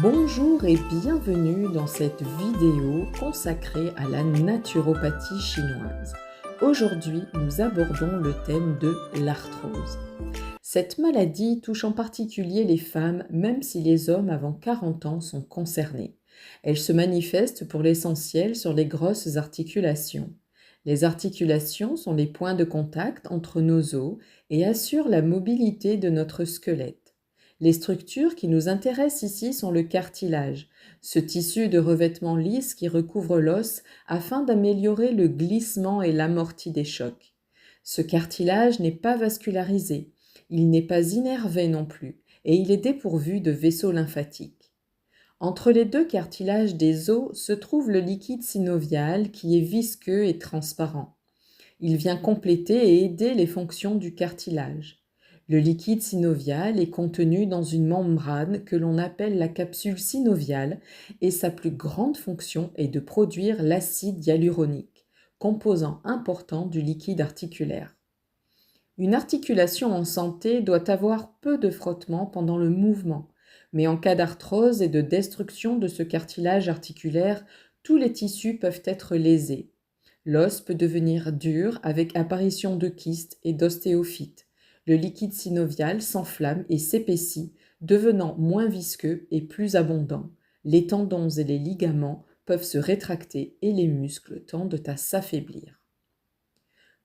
Bonjour et bienvenue dans cette vidéo consacrée à la naturopathie chinoise. Aujourd'hui, nous abordons le thème de l'arthrose. Cette maladie touche en particulier les femmes, même si les hommes avant 40 ans sont concernés. Elle se manifeste pour l'essentiel sur les grosses articulations. Les articulations sont les points de contact entre nos os et assurent la mobilité de notre squelette. Les structures qui nous intéressent ici sont le cartilage, ce tissu de revêtement lisse qui recouvre l'os afin d'améliorer le glissement et l'amorti des chocs. Ce cartilage n'est pas vascularisé, il n'est pas innervé non plus, et il est dépourvu de vaisseaux lymphatiques. Entre les deux cartilages des os se trouve le liquide synovial qui est visqueux et transparent. Il vient compléter et aider les fonctions du cartilage. Le liquide synovial est contenu dans une membrane que l'on appelle la capsule synoviale et sa plus grande fonction est de produire l'acide hyaluronique, composant important du liquide articulaire. Une articulation en santé doit avoir peu de frottement pendant le mouvement, mais en cas d'arthrose et de destruction de ce cartilage articulaire, tous les tissus peuvent être lésés. L'os peut devenir dur avec apparition de kystes et d'ostéophytes. Le liquide synovial s'enflamme et s'épaissit, devenant moins visqueux et plus abondant. Les tendons et les ligaments peuvent se rétracter et les muscles tendent à s'affaiblir.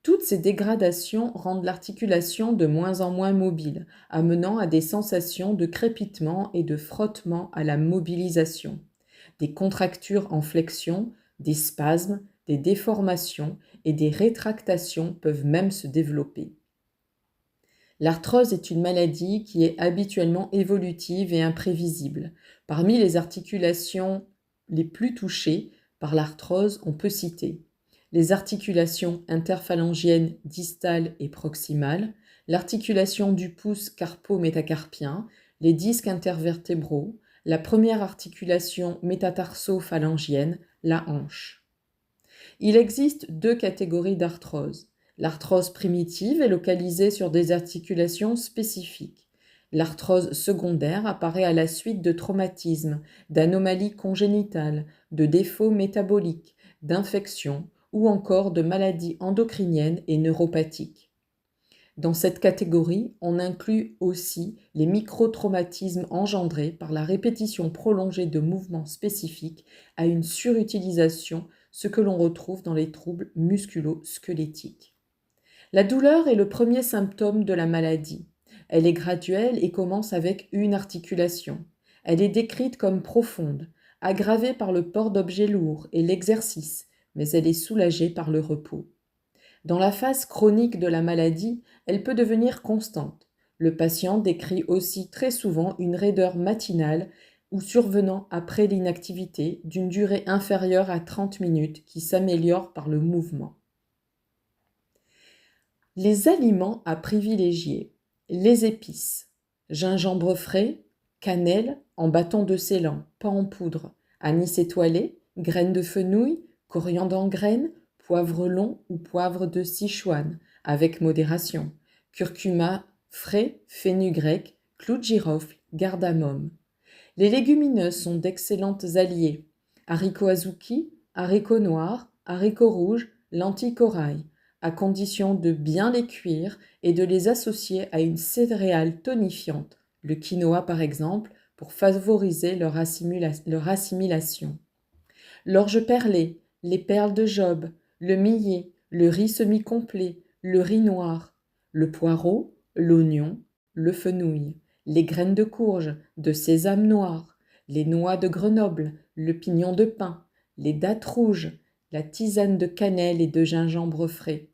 Toutes ces dégradations rendent l'articulation de moins en moins mobile, amenant à des sensations de crépitement et de frottement à la mobilisation, des contractures en flexion, des spasmes, des déformations et des rétractations peuvent même se développer. L'arthrose est une maladie qui est habituellement évolutive et imprévisible. Parmi les articulations les plus touchées par l'arthrose, on peut citer les articulations interphalangiennes distales et proximales, l'articulation du pouce carpo-métacarpien, les disques intervertébraux, la première articulation métatarso-phalangienne, la hanche. Il existe deux catégories d'arthrose. L'arthrose primitive est localisée sur des articulations spécifiques. L'arthrose secondaire apparaît à la suite de traumatismes, d'anomalies congénitales, de défauts métaboliques, d'infections ou encore de maladies endocriniennes et neuropathiques. Dans cette catégorie, on inclut aussi les microtraumatismes engendrés par la répétition prolongée de mouvements spécifiques à une surutilisation, ce que l'on retrouve dans les troubles musculo-squelettiques. La douleur est le premier symptôme de la maladie. Elle est graduelle et commence avec une articulation. Elle est décrite comme profonde, aggravée par le port d'objets lourds et l'exercice, mais elle est soulagée par le repos. Dans la phase chronique de la maladie, elle peut devenir constante. Le patient décrit aussi très souvent une raideur matinale ou survenant après l'inactivité d'une durée inférieure à 30 minutes qui s'améliore par le mouvement. Les aliments à privilégier. Les épices. Gingembre frais, cannelle en bâton de ceylan, pas en poudre, anis étoilé, graines de fenouil, coriandre en graines, poivre long ou poivre de Sichuan, avec modération, curcuma frais, fenugrec, clou de girofle, cardamome. Les légumineuses sont d'excellentes alliées. Haricots azuki, haricots noirs, haricots rouges, lentilles corail, à condition de bien les cuire et de les associer à une céréale tonifiante, le quinoa par exemple, pour favoriser leur assimilation. L'orge perlée, les perles de Job, le millet, le riz semi-complet, le riz noir, le poireau, l'oignon, le fenouil, les graines de courge, de sésame noir, les noix de Grenoble, le pignon de pin, les dattes rouges, la tisane de cannelle et de gingembre frais,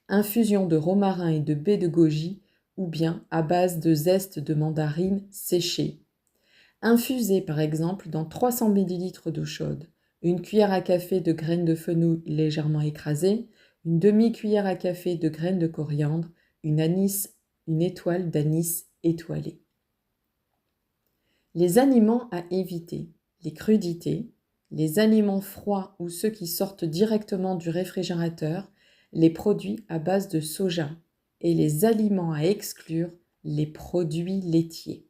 infusion de romarin et de baie de goji ou bien à base de zeste de mandarine séchée. Infuser par exemple dans 300 ml d'eau chaude, une cuillère à café de graines de fenouil légèrement écrasées, une demi-cuillère à café de graines de coriandre, une étoile d'anis étoilée. Les aliments à éviter, les crudités, les aliments froids ou ceux qui sortent directement du réfrigérateur, les produits à base de soja et les aliments à exclure, les produits laitiers.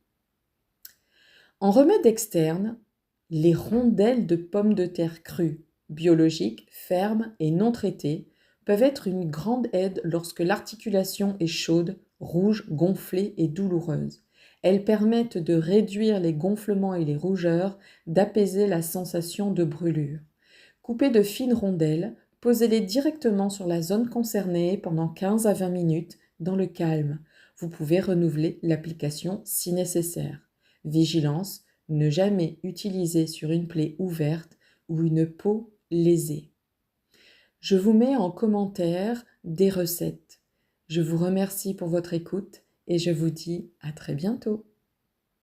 En remède externe, les rondelles de pommes de terre crues, biologiques, fermes et non traitées, peuvent être une grande aide lorsque l'articulation est chaude, rouge, gonflée et douloureuse. Elles permettent de réduire les gonflements et les rougeurs, d'apaiser la sensation de brûlure. Coupez de fines rondelles, posez-les directement sur la zone concernée pendant 15 à 20 minutes dans le calme. Vous pouvez renouveler l'application si nécessaire. Vigilance, ne jamais utiliser sur une plaie ouverte ou une peau lésée. Je vous mets en commentaire des recettes. Je vous remercie pour votre écoute et je vous dis à très bientôt.